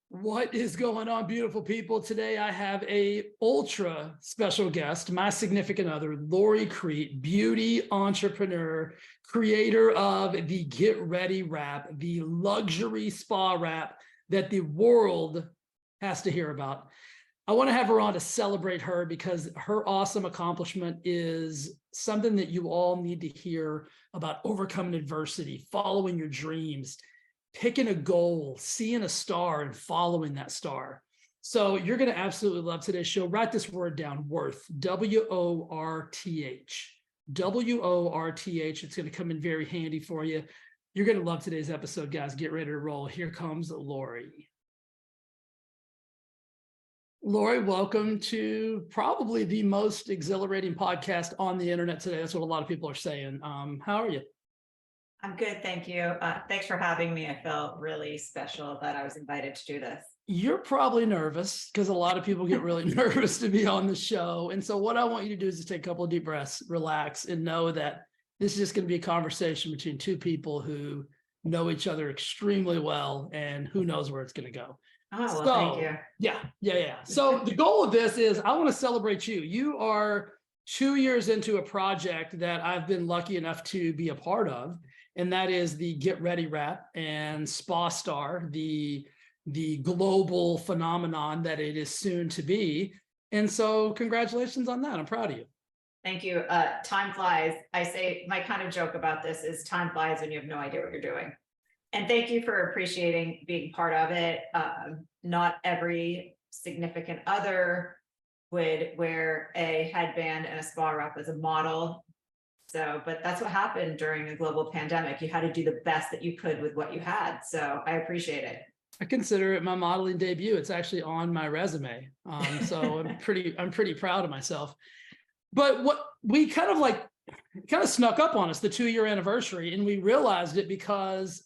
What is going on, beautiful people? Today I have a ultra special guest, my significant other, Lori Crete, beauty entrepreneur, creator of the Get Ready wrap, the luxury spa wrap that the world has to hear about. I want to have her on to celebrate her because her awesome accomplishment is something that you all need to hear about: overcoming adversity, following your dreams, picking a goal, seeing a star, and following that star. So you're going to absolutely love today's show. Write this word down: worth, W-O-R-T-H. W-O-R-T-H. It's going to come in very handy for you. You're going to love today's episode, guys. Get ready to roll. Here comes Lori. Lori, welcome to probably the most exhilarating podcast on the internet today. That's what a lot of people are saying. How are you? I'm good, thank you. Thanks for having me. I felt really special that I was invited to do this. You're probably nervous because a lot of people get really nervous to be on the show. And so what I want you to do is just take a couple of deep breaths, relax, and know that this is just going to be a conversation between two people who know each other extremely well, and who knows where it's going to go. Oh, well, thank you. Yeah. So the goal of this is I want to celebrate you. You are 2 years into a project that I've been lucky enough to be a part of, and that is the Get Ready wrap and SpaStar, the global phenomenon that it is soon to be. And so congratulations on that. I'm proud of you. Thank you. Time flies. I say my kind of joke about this is time flies when you have no idea what you're doing. And thank you for appreciating being part of it. Not every significant other would wear a headband and a spa wrap as a model. So, but that's what happened during a global pandemic. You had to do the best that you could with what you had. So I appreciate it. I consider it my modeling debut. It's actually on my resume. So I'm pretty proud of myself. But what we kind of snuck up on us, the 2-year anniversary, and we realized it because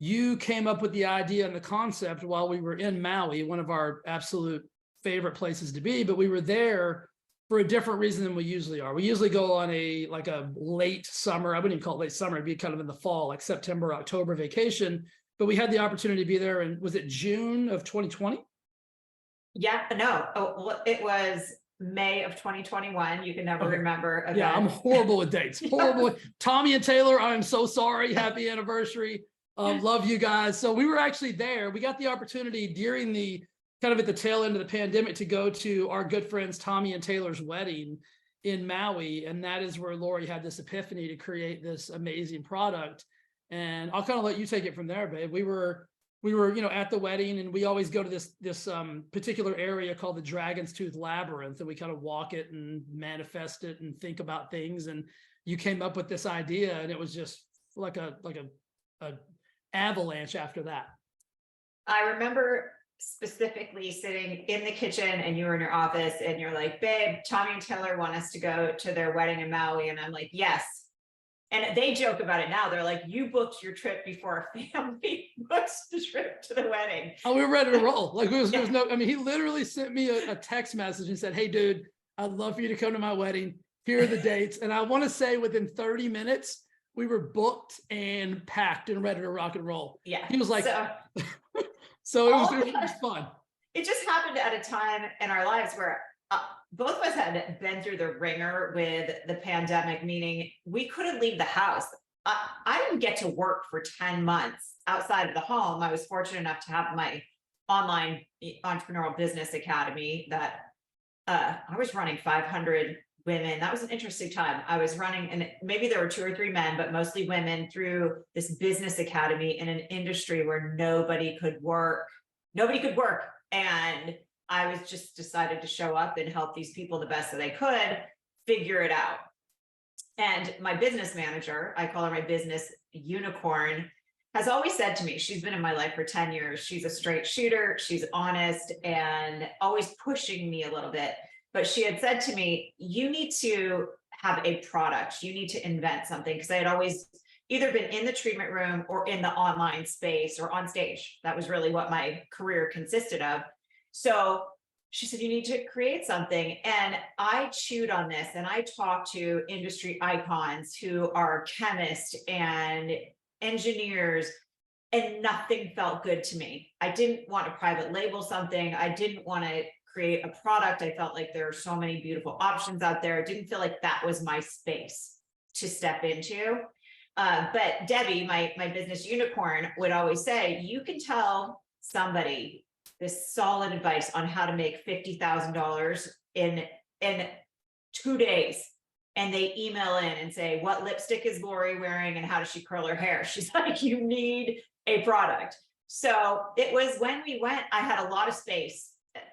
you came up with the idea and the concept while we were in Maui, one of our absolute favorite places to be, but we were there for a different reason than we usually are. We usually go on a late summer, I wouldn't even call it late summer, it'd be kind of in the fall, like September, October vacation, but we had the opportunity to be there. And was it June of 2020? Yeah, no, it was May of 2021. You can never remember. Yeah, I'm horrible with dates. Horrible. Tommy and Taylor, I'm so sorry. Happy anniversary. Love you guys. So we were actually there. We got the opportunity during the kind of at the tail end of the pandemic to go to our good friends Tommy and Taylor's wedding in Maui. And that is where Lori had this epiphany to create this amazing product. And I'll kind of let you take it from there, babe. We were, at the wedding, and we always go to this particular area called the Dragon's Tooth Labyrinth, and we kind of walk it and manifest it and think about things. And you came up with this idea, and it was just like a avalanche after that. I remember specifically sitting in the kitchen, and you were in your office, and you're like, babe, Tommy and Taylor want us to go to their wedding in Maui. And I'm like, yes. And they joke about it now. They're like, you booked your trip before our family books the trip to the wedding. Oh, we were ready to roll. Like there was no, I mean, he literally sent me a text message and said, hey dude, I'd love for you to come to my wedding. Here are the dates. And I want to say within 30 minutes, we were booked and packed and ready to rock and roll. Yeah. He was like, so it was fun. It just happened at a time in our lives where both of us had been through the ringer with the pandemic, meaning we couldn't leave the house. I didn't get to work for 10 months outside of the home. I was fortunate enough to have my online entrepreneurial business academy that I was running 500 women. That was an interesting time. I was running, and maybe there were 2 or 3 men, but mostly women, through this business academy in an industry where nobody could work. And I was just decided to show up and help these people the best that I could figure it out. And my business manager, I call her my business unicorn, has always said to me, she's been in my life for 10 years. She's a straight shooter. She's honest and always pushing me a little bit. But she had said to me, you need to have a product. You need to invent something. Because I had always either been in the treatment room or in the online space or on stage. That was really what my career consisted of. So she said, you need to create something. And I chewed on this, and I talked to industry icons who are chemists and engineers and nothing felt good to me. I didn't want to private label something. I didn't want to create a product. I felt like there are so many beautiful options out there. It didn't feel like that was my space to step into. But Debbie, my business unicorn, would always say, you can tell somebody this solid advice on how to make $50,000 in 2 days. And they email in and say, what lipstick is Lori wearing and how does she curl her hair? She's like, you need a product. So it was when we went, I had a lot of space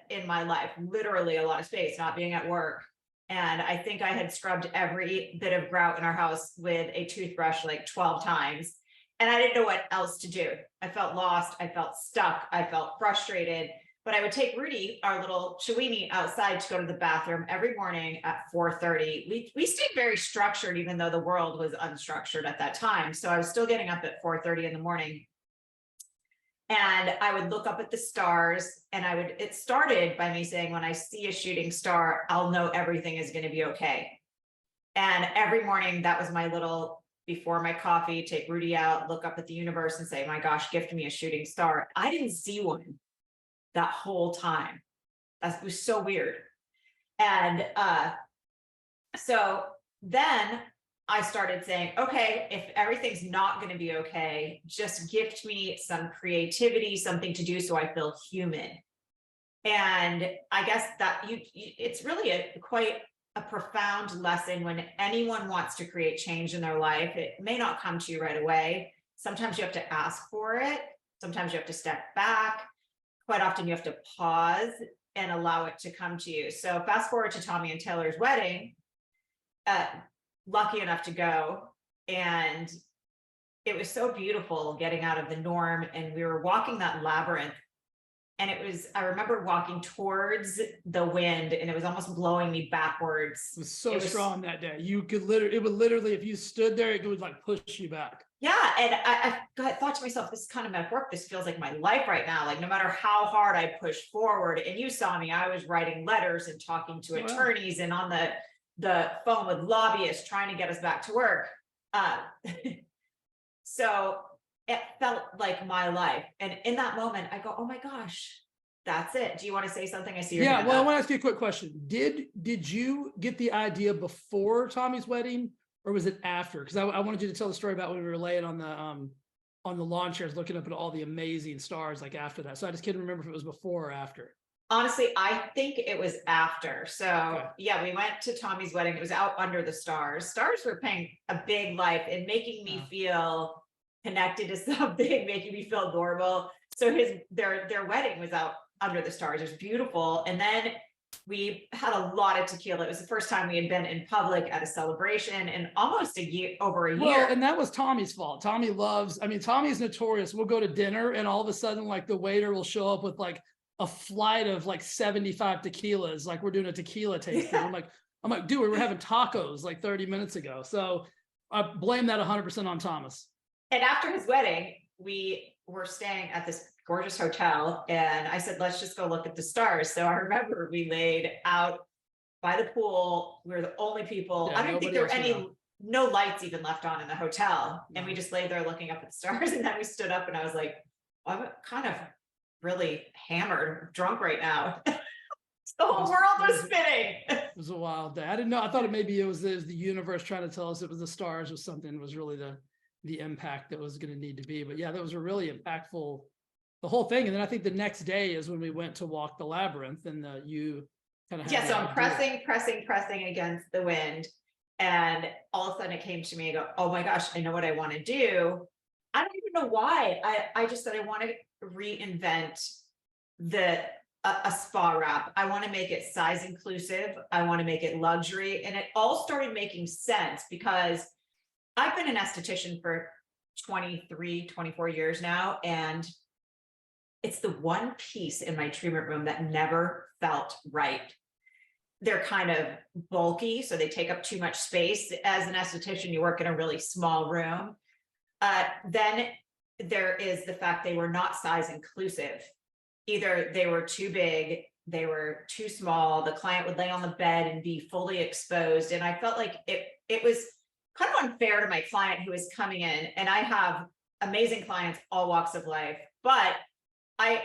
in my life, literally a lot of space, not being at work. And I think I had scrubbed every bit of grout in our house with a toothbrush like 12 times. And I didn't know what else to do. I felt lost. I felt stuck. I felt frustrated. But I would take Rudy, our little Chiweenie, outside to go to the bathroom every morning at 4:30. We stayed very structured, even though the world was unstructured at that time. So I was still getting up at 4:30 in the morning. And I would look up at the stars, and it started by me saying, when I see a shooting star, I'll know everything is going to be okay. And every morning, that was my little, before my coffee, take Rudy out, look up at the universe and say, my gosh, gift me a shooting star. I didn't see one that whole time. That was so weird. And so then I started saying, okay, if everything's not going to be okay, just gift me some creativity, something to do so I feel human. And I guess that it's really quite a profound lesson when anyone wants to create change in their life. It may not come to you right away. Sometimes you have to ask for it. Sometimes you have to step back. Quite often you have to pause and allow it to come to you. So fast forward to Tommy and Taylor's wedding, lucky enough to go. And it was so beautiful getting out of the norm. And we were walking that labyrinth. And I remember walking towards the wind, and it was almost blowing me backwards. It was so strong that day. It would literally, if you stood there, it would like push you back. Yeah. And I thought to myself, this is kind of my work. This feels like my life right now. Like no matter how hard I push forward, and you saw me, I was writing letters and talking to attorneys and on the phone with lobbyists trying to get us back to work. So it felt like my life. And in that moment, I go, oh my gosh, that's it. Do you want to say something? I see your hand well, up. I want to ask you a quick question. Did you get the idea before Tommy's wedding, or was it after? Because I wanted you to tell the story about when we were laying on the lawn chairs, looking up at all the amazing stars, like after that. So I just couldn't remember if it was before or after. Honestly, I think it was after. So yeah, we went to Tommy's wedding. It was out under the stars. Stars were playing a big life and making me feel connected to something, making me feel normal. So their wedding was out under the stars. It was beautiful. And then we had a lot of tequila. It was the first time we had been in public at a celebration in almost over a year. Well, and that was Tommy's fault. Tommy is notorious. We'll go to dinner and all of a sudden, like the waiter will show up with like a flight of like 75 tequilas, like we're doing a tequila tasting. Yeah. I'm like, dude, we were having tacos like 30 minutes ago. So I blame that 100% on Thomas. And after his wedding, we were staying at this gorgeous hotel, and I said, let's just go look at the stars. So I remember we laid out by the pool. We were the only people. I don't think there were no lights even left on in the hotel. No. And we just laid there looking up at the stars. And then we stood up and I was like, I'm kind of really hammered, drunk right now. The whole world was spinning. It was a wild day. I didn't know. I thought it was the universe trying to tell us it was the stars or something. It was really the impact that was going to need to be. But yeah, that was a really impactful, the whole thing. And then I think the next day is when we went to walk the labyrinth, and you kind of so I'm pressing against the wind, and all of a sudden it came to me. I go, oh my gosh, I know what I want to do. I don't even know why. I just said I want to reinvent a spa wrap. I want to make it size inclusive. I want to make it luxury, and it all started making sense because I've been an esthetician for 23, 24 years now, and it's the one piece in my treatment room that never felt right. They're kind of bulky, so they take up too much space. As an esthetician, you work in a really small room. Then there is the fact they were not size inclusive. Either they were too big, they were too small, the client would lay on the bed and be fully exposed. And I felt like it was kind of unfair to my client who was coming in, and I have amazing clients, all walks of life, but I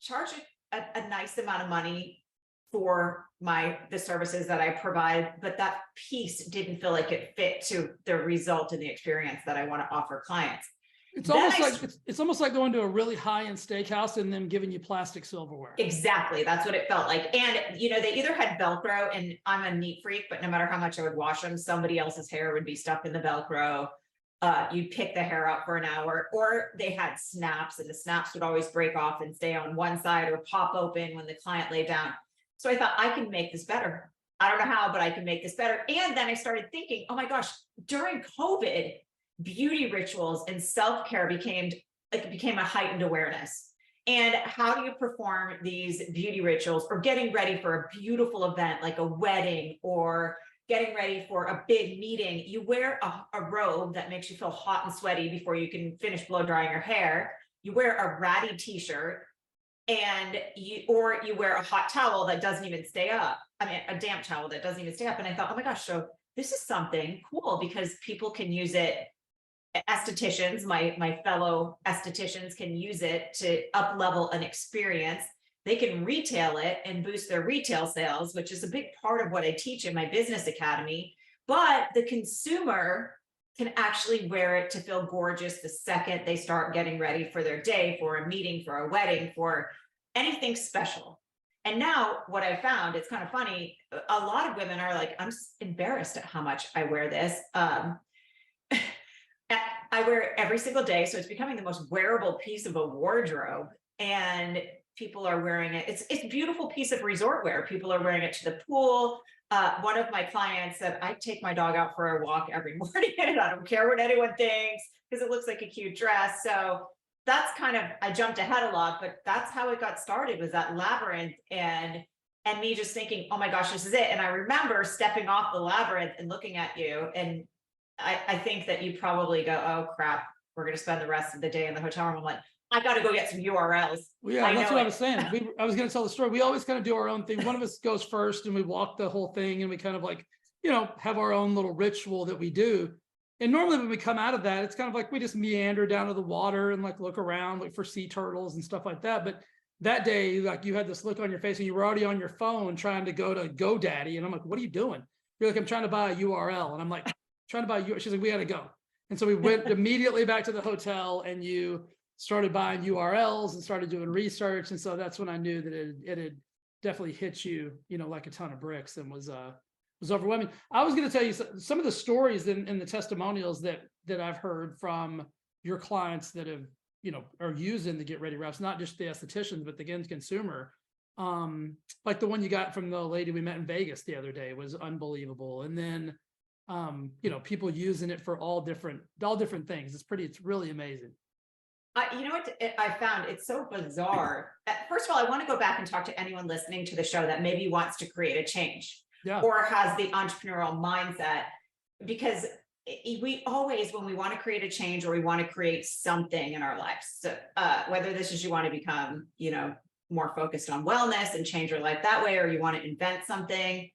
charge a nice amount of money for the services that I provide, but that piece didn't feel like it fit to the result and the experience that I want to offer clients. It's almost like it's almost like going to a really high-end steakhouse and them giving you plastic silverware. Exactly. That's what it felt like. And, you know, they either had Velcro, and I'm a neat freak, but no matter how much I would wash them, somebody else's hair would be stuck in the Velcro. You'd pick the hair out for an hour, or they had snaps, and the snaps would always break off and stay on one side or pop open when the client lay down. So I thought, I can make this better. I don't know how, but I can make this better. And then I started thinking, oh my gosh, during COVID, beauty rituals and self-care became a heightened awareness. And how do you perform these beauty rituals, or getting ready for a beautiful event like a wedding, or getting ready for a big meeting? You wear a robe that makes you feel hot and sweaty before you can finish blow drying your hair. You wear a ratty t-shirt, and you wear a hot towel that doesn't even stay up. I mean, a damp towel that doesn't even stay up. And I thought, oh my gosh, so this is something cool, because people can use it. Estheticians, my fellow estheticians, can use it to up level an experience. They can retail it and boost their retail sales, which is a big part of what I teach in my business academy. But the consumer can actually wear it to feel gorgeous the second they start getting ready for their day, for a meeting, for a wedding, for anything special. And now what I found, it's kind of funny, a lot of women are like, I'm embarrassed at how much I wear this. I wear it every single day, so it's becoming the most wearable piece of a wardrobe, and people are wearing it. It's a beautiful piece of resort wear. People are wearing it to the pool. One of my clients said, I take my dog out for a walk every morning, and I don't care what anyone thinks, because it looks like a cute dress. So that's kind of, I jumped ahead a lot, but that's how it got started, was that Labyrinth, and me just thinking, oh my gosh, this is it. And I remember stepping off the Labyrinth and looking at you, and I think that you probably go, oh crap, we're going to spend the rest of the day in the hotel room. I'm like, I got to go get some URLs. Well, yeah, that's what I was saying. I was going to tell the story. We always kind of do our own thing. One of us goes first, and we walk the whole thing, and we kind of like, you know, have our own little ritual that we do. And normally when we come out of that, it's kind of like we just meander down to the water and like look around, like for sea turtles and stuff like that. But that day, like, you had this look on your face, and you were already on your phone trying to go to GoDaddy. And I'm like, what are you doing? You're like, I'm trying to buy a URL. And I'm like, trying to buy you. She's like, we got to go. And so we went immediately back to the hotel, and you started buying URLs and started doing research. And so that's when I knew that it had definitely hit you, you know, like a ton of bricks, and was overwhelming. I was going to tell you some of the stories in the testimonials that I've heard from your clients that have, you know, are using the Get Ready Wraps, not just the estheticians, but the end consumer. Like the one you got from the lady we met in Vegas the other day was unbelievable. And then, you know, people using it for all different things. It's really amazing. You know what I found? It's so bizarre. First of all, I want to go back and talk to anyone listening to the show that maybe wants to create a change, or has the entrepreneurial mindset, because we always, when we want to create a change, or we want to create something in our lives, so, whether this is you want to become, you know, more focused on wellness and change your life that way, or you want to invent something,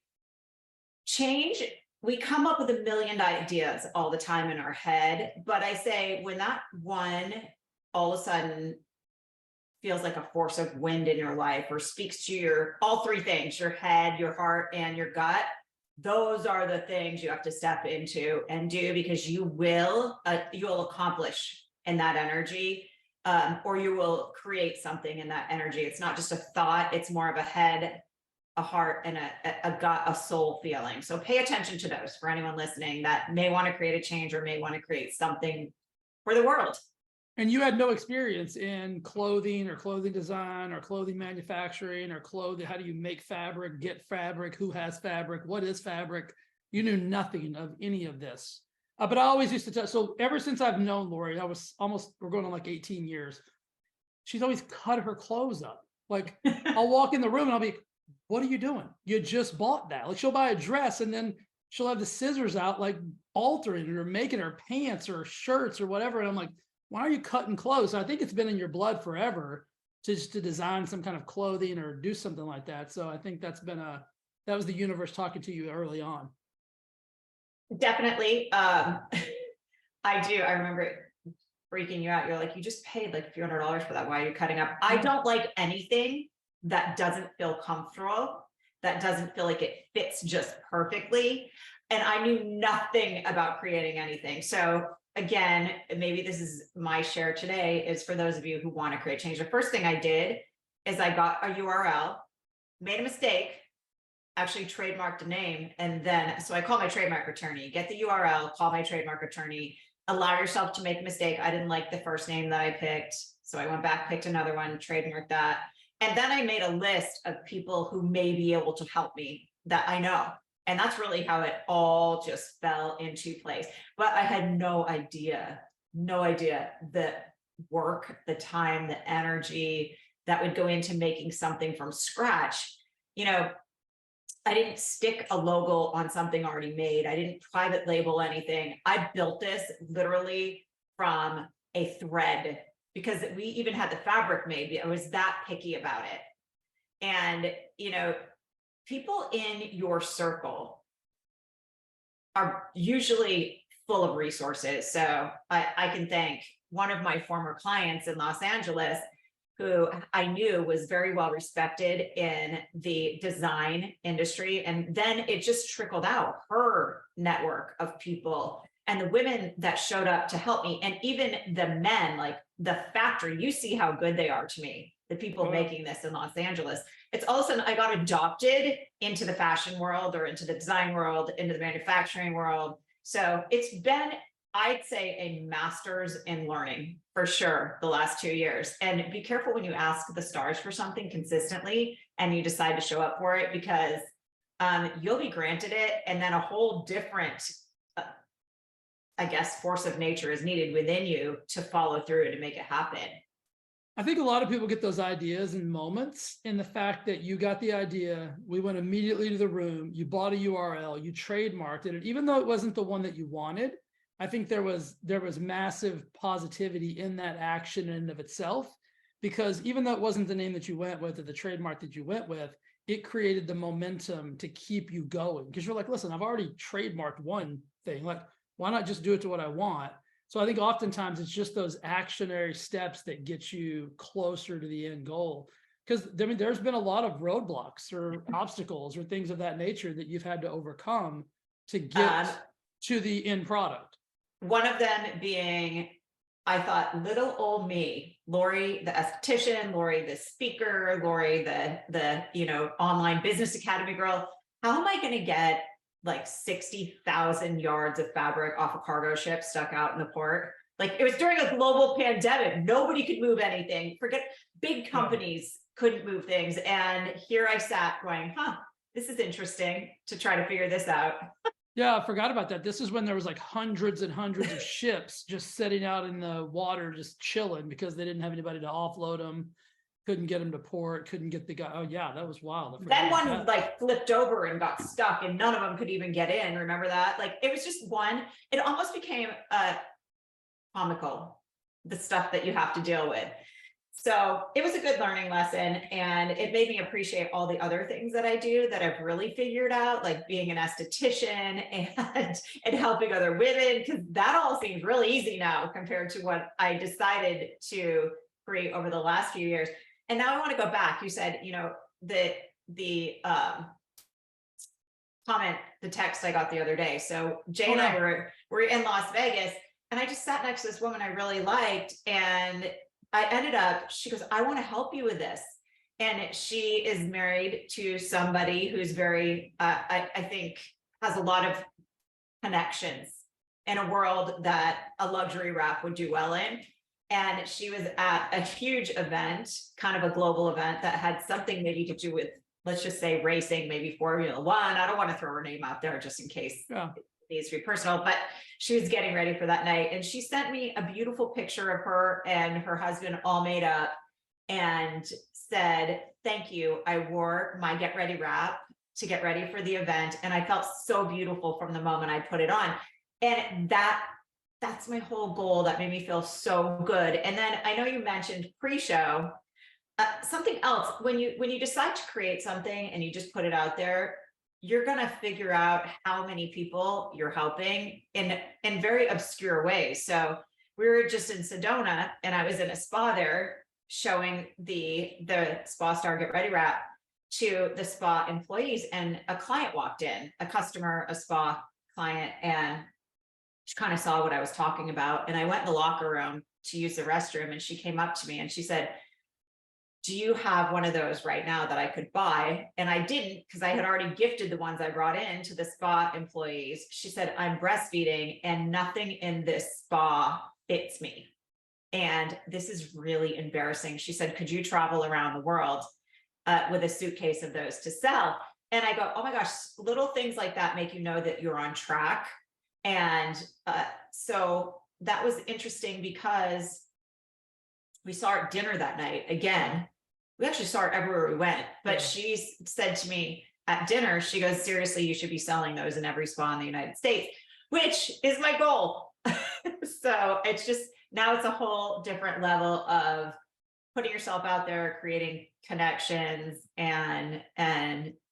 change, we come up with a million ideas all the time in our head. But I say, when that one all of a sudden feels like a force of wind in your life, or speaks to all three things, your head, your heart, and your gut, those are the things you have to step into and do, because you will accomplish in that energy, or you will create something in that energy. It's not just a thought, it's more of a head, a heart, and a gut, a soul feeling. So pay attention to those for anyone listening that may want to create a change, or may want to create something for the world. And you had no experience in clothing, or clothing design, or clothing manufacturing, or clothing. How do you make fabric, get fabric, who has fabric, what is fabric? You knew nothing of any of this. But I always used to tell, so ever since I've known Lori, we're going on like 18 years. She's always cut her clothes up. Like I'll walk in the room and I'll be, what are you doing? You just bought that. Like she'll buy a dress, and then she'll have the scissors out, like altering it or making her pants or shirts or whatever. And I'm like, why are you cutting clothes? And I think it's been in your blood forever to design some kind of clothing or do something like that. So I think that was the universe talking to you early on. Definitely. I do. I remember freaking you out. You're like, you just paid like a few $100 for that. Why are you cutting up? I don't like anything that doesn't feel comfortable, that doesn't feel like it fits just perfectly. And I knew nothing about creating anything. So again, maybe this is my share today, is for those of you who want to create change. The first thing I did is I got a URL, made a mistake, actually trademarked a name. And then, so I call my trademark attorney, get the URL, call my trademark attorney, allow yourself to make a mistake. I didn't like the first name that I picked. So I went back, picked another one, trademarked that. And then I made a list of people who may be able to help me that I know. And that's really how it all just fell into place. But I had no idea the work, the time, the energy that would go into making something from scratch. You know, I didn't stick a logo on something already made. I didn't private label anything. I built this literally from a thread, because we even had the fabric made. I was that picky about it. And, you know, people in your circle are usually full of resources. So I can thank one of my former clients in Los Angeles, who I knew was very well respected in the design industry. And then it just trickled out, her network of people and the women that showed up to help me. And even the men, like the factory, you see how good they are to me, the people making this in Los Angeles. It's all of a sudden I got adopted into the fashion world, or into the design world, into the manufacturing world. So it's been, I'd say, a master's in learning for sure the last 2 years. And be careful when you ask the stars for something consistently and you decide to show up for it, because you'll be granted it, and then a whole different I guess, force of nature is needed within you to follow through to make it happen. I think a lot of people get those ideas in moments, in the fact that you got the idea, we went immediately to the room, you bought a URL, you trademarked it, and even though it wasn't the one that you wanted, I think there was massive positivity in that action in and of itself, because even though it wasn't the name that you went with or the trademark that you went with, it created the momentum to keep you going, because you're like, listen, I've already trademarked one thing, like, why not just do it to what I want? So I think oftentimes it's just those actionary steps that get you closer to the end goal. Because I mean, there's been a lot of roadblocks or obstacles or things of that nature that you've had to overcome to get to the end product. One of them being, I thought, little old me, Lori, the esthetician, Lori, the speaker, Lori, the online business academy girl. How am I going to get like 60,000 yards of fabric off a cargo ship stuck out in the port? Like, it was during a global pandemic. Nobody could move anything. Forget big companies couldn't move things. And here I sat going, this is interesting to try to figure this out. Yeah, I forgot about that. This is when there was like hundreds and hundreds of ships just sitting out in the water, just chilling, because they didn't have anybody to offload them. Couldn't get him to port, couldn't get the guy. Oh yeah, that was wild. Then one like flipped over and got stuck, and none of them could even get in. Remember that? Like, it was just one, it almost became comical, the stuff that you have to deal with. So it was a good learning lesson, and it made me appreciate all the other things that I do that I've really figured out, like being an esthetician and helping other women, because that all seems really easy now compared to what I decided to create over the last few years. And now I want to go back. You said, the comment, the text I got the other day. So Jay and I were in Las Vegas, and I just sat next to this woman I really liked, and I ended up, she goes, I want to help you with this. And she is married to somebody who's very, I think, has a lot of connections in a world that a luxury wrap would do well in. And she was at a huge event, kind of a global event that had something maybe to do with, let's just say, racing, maybe Formula One. I don't want to throw her name out there just in case it needs to be personal, but she was getting ready for that night. And she sent me a beautiful picture of her and her husband all made up and said, thank you. I wore my Get Ready wrap to get ready for the event. And I felt so beautiful from the moment I put it on. And that's my whole goal. That made me feel so good. And then I know you mentioned pre-show, something else, when you decide to create something and you just put it out there, you're going to figure out how many people you're helping in very obscure ways. So we were just in Sedona and I was in a spa there showing the SpaStar Get Ready wrap to the spa employees, and a client walked in, a customer, a spa client, and she kind of saw what I was talking about. And I went in the locker room to use the restroom, and she came up to me and she said, do you have one of those right now that I could buy? And I didn't, because I had already gifted the ones I brought in to the spa employees. She said, I'm breastfeeding and nothing in this spa fits me. And this is really embarrassing. She said, could you travel around the world with a suitcase of those to sell? And I go, oh my gosh, little things like that make you know that you're on track. And so that was interesting because we saw her at dinner that night. Again, we actually saw her everywhere we went, but she said to me at dinner, she goes, seriously, you should be selling those in every spa in the United States, which is my goal. So it's just, now it's a whole different level of putting yourself out there, creating connections and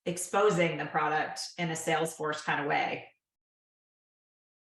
exposing the product in a Salesforce kind of way.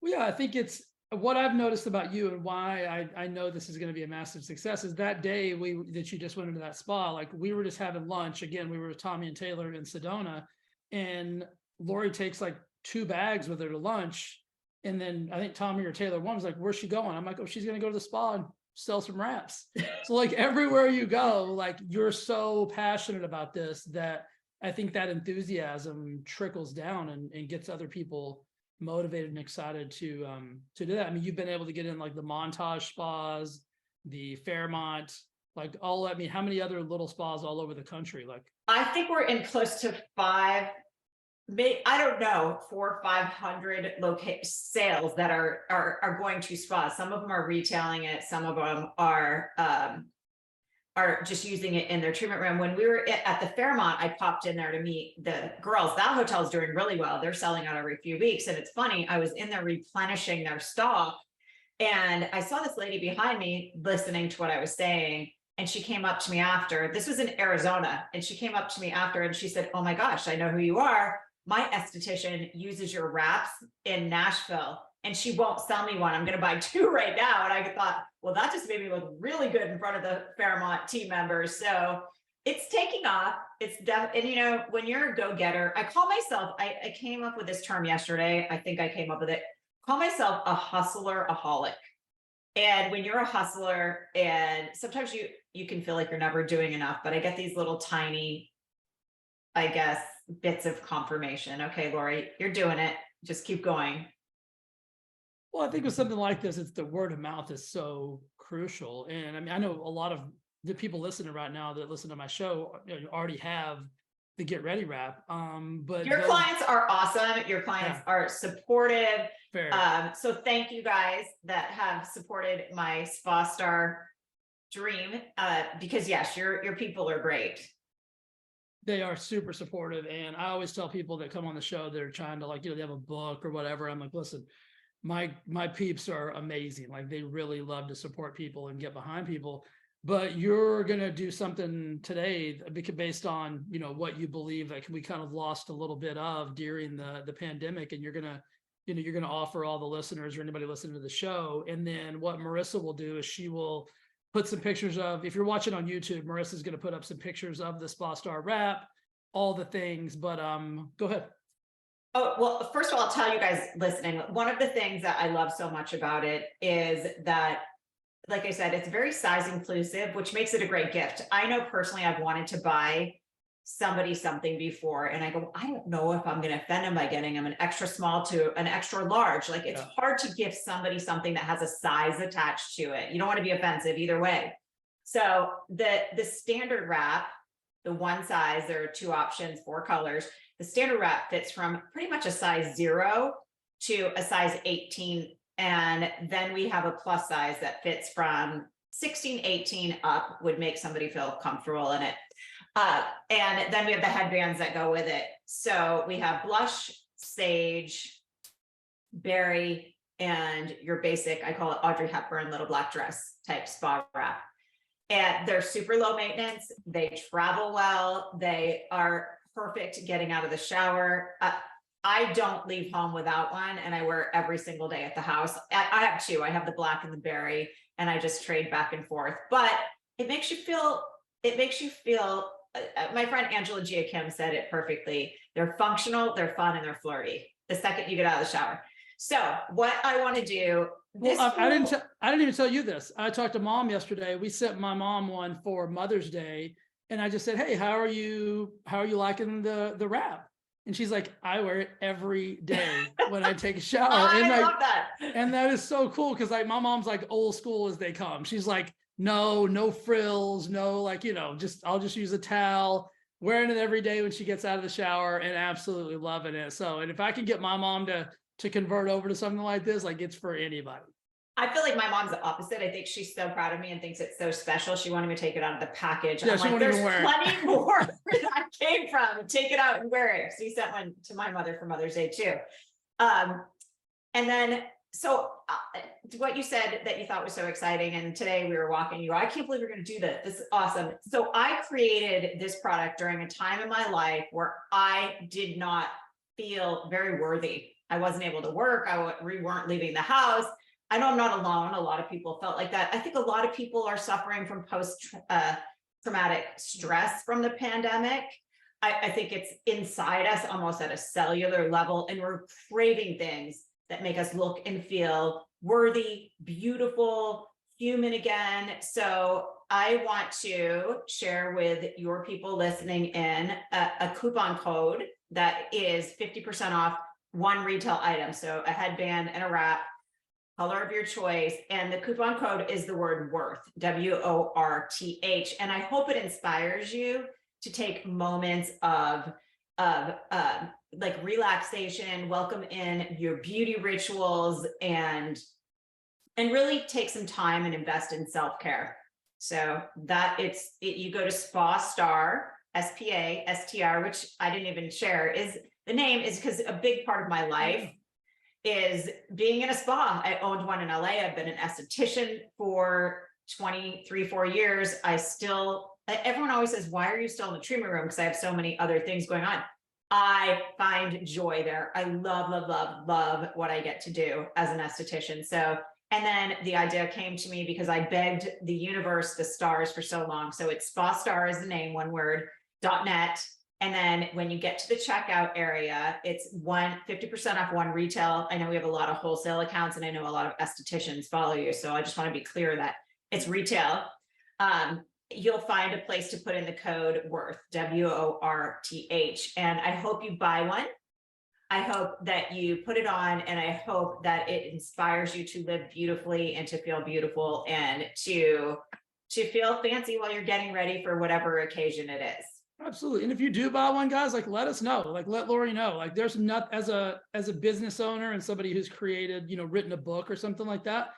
Well, yeah, I think it's what I've noticed about you and why I know this is going to be a massive success is that day that you just went into that spa, like we were just having lunch. Again, we were with Tommy and Taylor in Sedona, and Lori takes like 2 bags with her to lunch. And then I think Tommy or Taylor one was like, where's she going? I'm like, oh, she's going to go to the spa and sell some wraps. So like everywhere you go, like you're so passionate about this that I think that enthusiasm trickles down and gets other people motivated and excited to do that. I mean, you've been able to get in like the Montage spas, the Fairmont, like all, I mean, how many other little spas all over the country? Like, I think we're in close to 5, I don't know, 400 or 500 sales that are going to spas. Some of them are retailing it. Some of them are just using it in their treatment room. When we were at the Fairmont, I popped in there to meet the girls. That hotel is doing really well. They're selling out every few weeks. And it's funny, I was in there replenishing their stock, and I saw this lady behind me listening to what I was saying. And she came up to me after. This was in Arizona. And she came up to me after and she said, oh my gosh, I know who you are. My esthetician uses your wraps in Nashville and she won't sell me one. I'm going to buy 2 right now. And I thought, well, that just made me look really good in front of the Fairmont team members. So it's taking off. It's and you know, when you're a go-getter, I call myself, I came up with this term yesterday. I think I came up with it. Call myself a hustler-aholic. And when you're a hustler, and sometimes you can feel like you're never doing enough, but I get these little tiny, I guess, bits of confirmation. Okay, Lori, you're doing it. Just keep going. well, I think with something like this, it's the word of mouth is so crucial. And I mean, I know a lot of the people listening right now that listen to my show already have the Get Ready wrap. But your clients are awesome. Your clients are supportive. Fair. So thank you guys that have supported my SpaStar dream. Because yes, your people are great. They are super supportive. And I always tell people that come on the show that are trying to, like, they have a book or whatever. I'm like, listen, my peeps are amazing. Like, they really love to support people and get behind people. But you're going to do something today based on, what you believe that we kind of lost a little bit of during the pandemic. And you're going to, you're going to offer all the listeners or anybody listening to the show. And then what Marissa will do is she will put some pictures of, if you're watching on YouTube, Marissa's going to put up some pictures of the SpaStar wrap, all the things, but go ahead. Oh, well, first of all, I'll tell you guys listening, one of the things that I love so much about it is that, like I said, it's very size inclusive, which makes it a great gift. I know personally I've wanted to buy somebody something before, and I go, I don't know if I'm going to offend them by getting them an extra small to an extra large. Like, it's hard to give somebody something that has a size attached to it. You don't want to be offensive either way. So the standard wrap, the one size, there are 2 options, 4 colors. The standard wrap fits from pretty much a size 0 to a size 18. And then we have a plus size that fits from 16, 18 up, would make somebody feel comfortable in it. And then we have the headbands that go with it. So we have blush, sage, berry, and your basic, I call it Audrey Hepburn little black dress type spa wrap. And they're super low maintenance. They travel well. They are perfect getting out of the shower. I don't leave home without one, and I wear it every single day at the house. I have two. I have the black and the berry, and I just trade back and forth. But it makes you feel. It makes you feel. My friend Angela Gia Kim said it perfectly. They're functional, they're fun, and they're flirty. The second you get out of the shower. So what I want to do. Well, I didn't even tell you this. I talked to mom yesterday. We sent my mom one for Mother's Day, and I just said, "Hey, how are you liking the wrap?" And she's like, "I wear it every day when I take a shower." I love that. And that is so cool because like my mom's like old school as they come. She's like, no frills, no, like, I'll just use a towel, wearing it every day when she gets out of the shower, and absolutely loving it. So, and if I can get my mom to convert over to something like this, like it's for anybody. I feel like my mom's the opposite. I think she's so proud of me and thinks it's so special. She wanted me to take it out of the package. Yeah, I'm she like, won't there's even wear it. plenty more where that came from. Take it out and wear it. So you sent one to my mother for Mother's Day too. And then, so what you said that you thought was so exciting, and today we were walking, you go, I can't believe you're going to do this. This is awesome. So I created this product during a time in my life where I did not feel very worthy. I wasn't able to work. We weren't leaving the house. I know I'm not alone. A lot of people felt like that. I think a lot of people are suffering from post-traumatic stress from the pandemic. I think it's inside us almost at a cellular level, and we're craving things that make us look and feel worthy, beautiful, human again. So I want to share with your people listening in a coupon code that is 50% off one retail item. So a headband and a wrap, color of your choice. And the coupon code is the word worth, WORTH. And I hope it inspires you to take moments of like relaxation, welcome in your beauty rituals, and really take some time and invest in self-care. So that you go to SpaStar, SPASTR, which I didn't even share, is the name is because a big part of my life is being in a spa. I owned one in LA. I've been an esthetician for 4 years. Everyone always says, why are you still in the treatment room? Because I have so many other things going on. I find joy there. I love, love, love, love what I get to do as an esthetician. So, and then the idea came to me because I begged the universe, the stars, for so long. So it's SpaStar is the name, one word, .net. And then when you get to the checkout area, it's 50% off one retail. I know we have a lot of wholesale accounts, and I know a lot of estheticians follow you. So I just want to be clear that it's retail. You'll find a place to put in the code WORTH, WORTH. And I hope you buy one. I hope that you put it on, and I hope that it inspires you to live beautifully and to feel beautiful and to feel fancy while you're getting ready for whatever occasion it is. Absolutely. And if you do buy one, guys, like let us know, like let Lori know, like there's not, as a business owner and somebody who's created, written a book or something like that,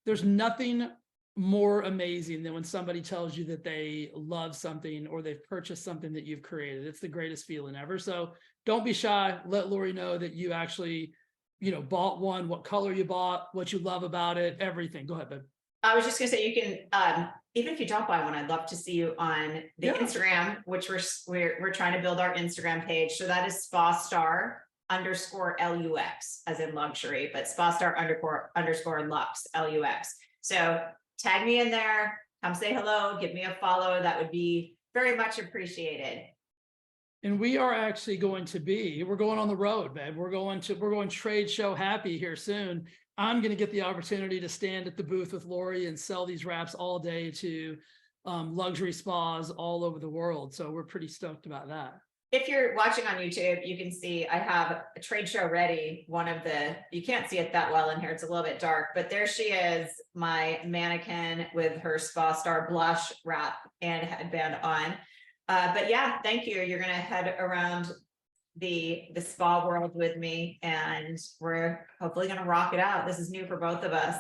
there's nothing more amazing than when somebody tells you that they love something or they've purchased something that you've created. It's the greatest feeling ever. So don't be shy. Let Lori know that you actually, bought one, what color you bought, what you love about it, everything. Go ahead, babe. I was just going to say, you can, even if you don't buy one, I'd love to see you on the Instagram, which we're trying to build our Instagram page. So that is SpaStar _LUX, as in luxury, but SpaStar _ Lux, LUX. So tag me in there, come say hello, give me a follow. That would be very much appreciated. And we are actually we're going on the road, babe. We're going trade show happy here soon. I'm going to get the opportunity to stand at the booth with Lori and sell these wraps all day to luxury spas all over the world. So we're pretty stoked about that. If you're watching on YouTube, you can see I have a trade show ready. You can't see it that well in here. It's a little bit dark, but there she is, my mannequin with her SpaStar blush wrap and headband on. But yeah, thank you. You're going to head around the spa world with me, and we're hopefully going to rock it out. This is new for both of us.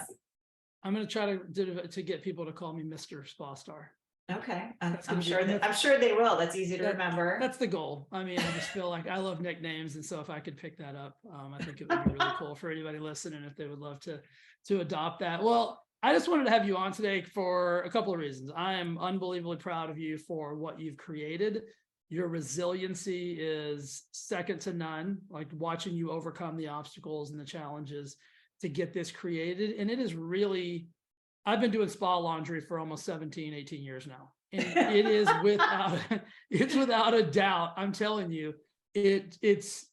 I'm going to try to get people to call me Mr. SpaStar. Okay. I'm sure they will. That's easy to remember. That's the goal. I mean, I just feel like I love nicknames. And so if I could pick that up, I think it would be really cool for anybody listening if they would love to adopt that. Well, I just wanted to have you on today for a couple of reasons. I am unbelievably proud of you for what you've created. Your resiliency is second to none, like watching you overcome the obstacles and the challenges to get this created. And it is really, I've been doing spa laundry for almost 17, 18 years now. And it is it's without a doubt, I'm telling you, it's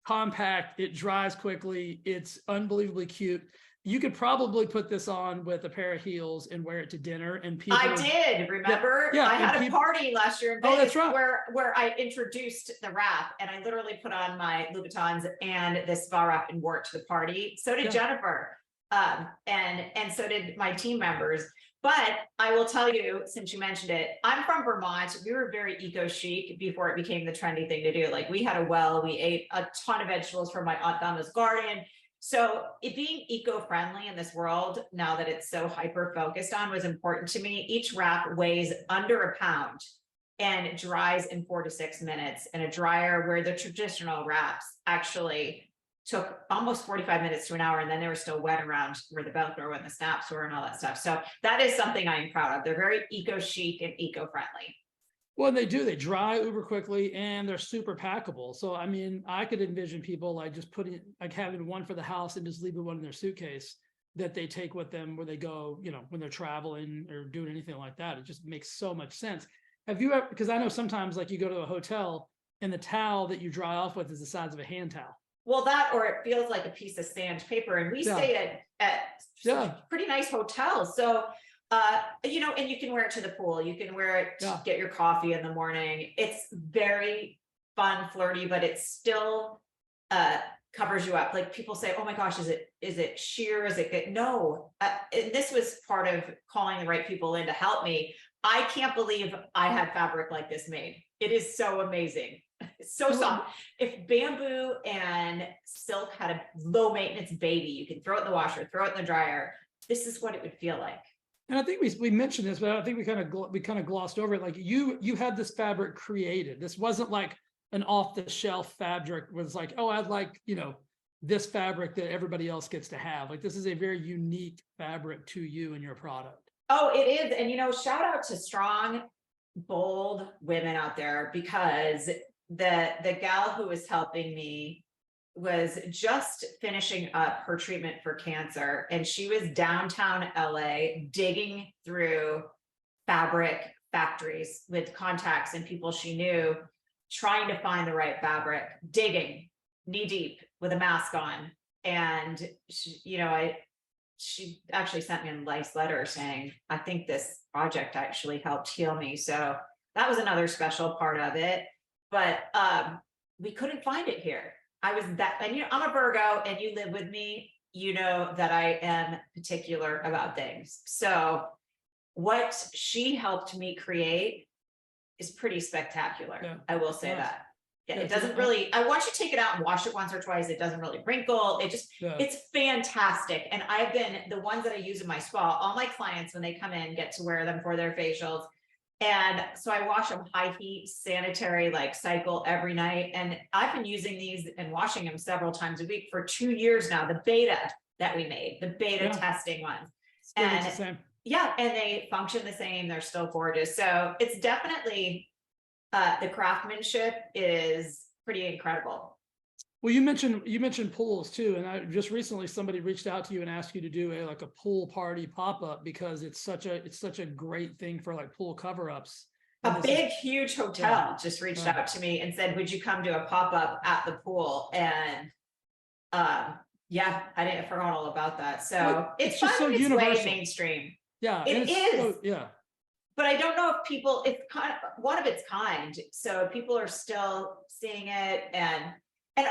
compact, it dries quickly, it's unbelievably cute. You could probably put this on with a pair of heels and wear it to dinner, and people. I did, remember? Yeah, I and had a people- party last year in Oh, Vegas that's right. where I introduced the wrap, and I literally put on my Louboutins and this spa wrap and wore it to the party. So did Yeah. Jennifer, and so did my team members. But I will tell you, since you mentioned it, I'm from Vermont. We were very eco chic before it became the trendy thing to do. Like, we had a well, we ate a ton of vegetables from my Aunt Donna's garden. So it being eco-friendly in this world, now that it's so hyper focused on, was important to me. Each wrap weighs under a pound and it dries in 4 to 6 minutes in a dryer, where the traditional wraps actually took almost 45 minutes to an hour, and then they were still wet around where the Velcro and the snaps were and all that stuff. So that is something I'm proud of. They're very eco-chic and eco-friendly. Well, they dry uber quickly, and they're super packable. So, I mean, I could envision people like just having one for the house and just leaving one in their suitcase that they take with them where they go, when they're traveling or doing anything like that. It just makes so much sense. Have you ever, because I know sometimes like you go to a hotel and the towel that you dry off with is the size of a hand towel. Well, that, or it feels like a piece of sandpaper. And we stay at pretty nice hotels. So, and you can wear it to the pool. You can wear it to get your coffee in the morning. It's very fun, flirty, but it still covers you up. Like, people say, oh my gosh, is it sheer? Is it good? No. And this was part of calling the right people in to help me. I can't believe I had fabric like this made. It is so amazing. It's so soft. If bamboo and silk had a low maintenance baby, you can throw it in the washer, throw it in the dryer. This is what it would feel like. And I think we mentioned this, but I think we kind of glossed over it. Like, you had this fabric created. This wasn't like an off the shelf fabric where it's like, oh, I'd like, this fabric that everybody else gets to have. Like, this is a very unique fabric to you and your product. Oh, it is. And, shout out to strong, bold women out there, because the gal who was helping me was just finishing up her treatment for cancer, and she was downtown LA digging through fabric factories with contacts and people she knew, trying to find the right fabric, digging knee deep with a mask on. And she actually sent me a nice letter saying, I think this project actually helped heal me. So that was another special part of it. But we couldn't find it here. I'm a Virgo, and you live with me, that I am particular about things. So what she helped me create is pretty spectacular. Yeah. I will say that. Yeah, it doesn't really, once you take it out and wash it once or twice, it doesn't really wrinkle. It's fantastic. And I've been, the ones that I use in my spa, all my clients, when they come in, get to wear them for their facials. And so I wash them high heat, sanitary, cycle every night. And I've been using these and washing them several times a week for 2 years now. The beta that we made, the beta testing ones. And the same. Yeah, and they function the same. They're still gorgeous. So it's definitely, the craftsmanship is pretty incredible. Well, you mentioned pools too, and I just recently somebody reached out to you and asked you to do a pool party pop-up, because it's such a great thing for pool cover-ups. A big, huge hotel just reached out to me and said, would you come to a pop-up at the pool? And I forgot all about that. So it's just so universal, way mainstream. Yeah, it is. But I don't know if it's kind of one of its kind. So people are still seeing it. And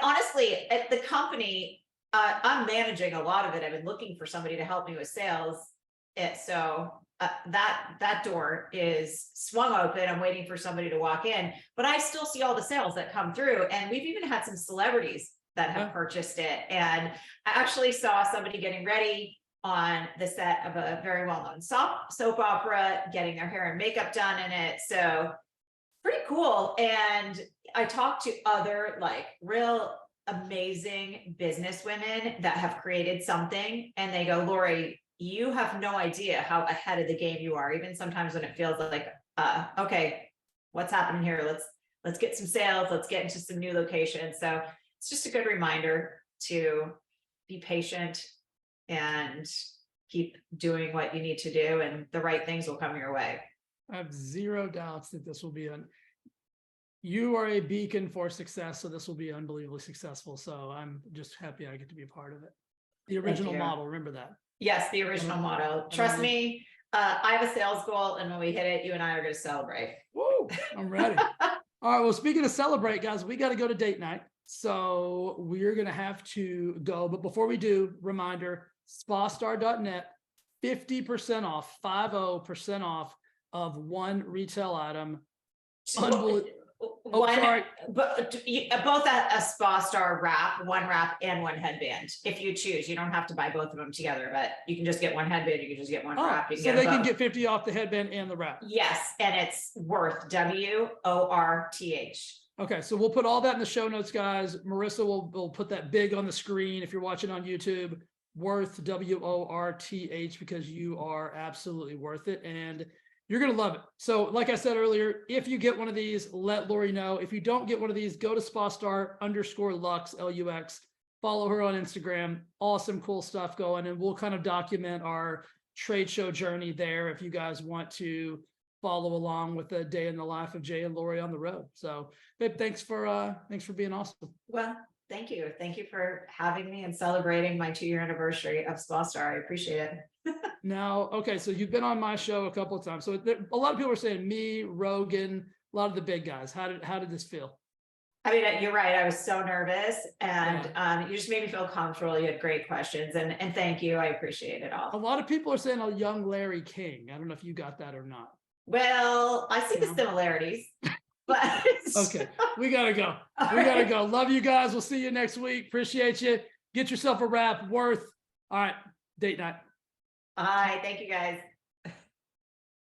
honestly, at the company, I'm managing a lot of it. I've been looking for somebody to help me with sales. So that door is swung open. I'm waiting for somebody to walk in, but I still see all the sales that come through. And we've even had some celebrities that have purchased it. And I actually saw somebody getting ready on the set of a very well-known soap opera, getting their hair and makeup done in it. So pretty cool. And I talked to other real amazing business women that have created something, and they go, Lori, you have no idea how ahead of the game you are. Even sometimes when it feels like, okay, what's happening here? let's get some sales, let's get into some new locations. So it's just a good reminder to be patient and keep doing what you need to do, and the right things will come your way. I have zero doubts that this will be you are a beacon for success, so this will be unbelievably successful. So I'm just happy I get to be a part of it. The original model, remember that. Yes, the original model. Trust me, I have a sales goal, and when we hit it, you and I are going to celebrate. Woo, I'm ready. All right, well, speaking of celebrate, guys, we got to go to date night. So we're going to have to go. But before we do, reminder, SpaStar.net, 50% off, 50% off of one retail item. Unbelievable. Oh, sorry. But both a SpaStar wrap, one wrap and one headband. If you choose, you don't have to buy both of them together, but you can just get one headband. You can just get one wrap. So they can get 50 off the headband and the wrap. Yes, and it's worth, WORTH. Okay, so we'll put all that in the show notes, guys. Marissa will put that big on the screen if you're watching on YouTube. Worth, WORTH, because you are absolutely worth it. And you're going to love it. So like I said earlier, if you get one of these, let Lori know. If you don't get one of these, go to SpaStar_Lux, LUX. Follow her on Instagram. Awesome, cool stuff going. And we'll kind of document our trade show journey there if you guys want to follow along with the day in the life of Jay and Lori on the road. So babe, thanks for being awesome. Well, thank you. Thank you for having me and celebrating my 2-year anniversary of SpaStar. I appreciate it. Now, okay, so you've been on my show a couple of times. So a lot of people are saying me, Rogan, a lot of the big guys. How did this feel? I mean, you're right. I was so nervous, and you just made me feel comfortable. You had great questions, and thank you. I appreciate it all. A lot of people are saying a young Larry King. I don't know if you got that or not. Well, I see the similarities, but okay, we gotta go. We gotta go. Love you guys. We'll see you next week. Appreciate you. Get yourself a wrap. Worth. All right, date night. All right, thank you guys.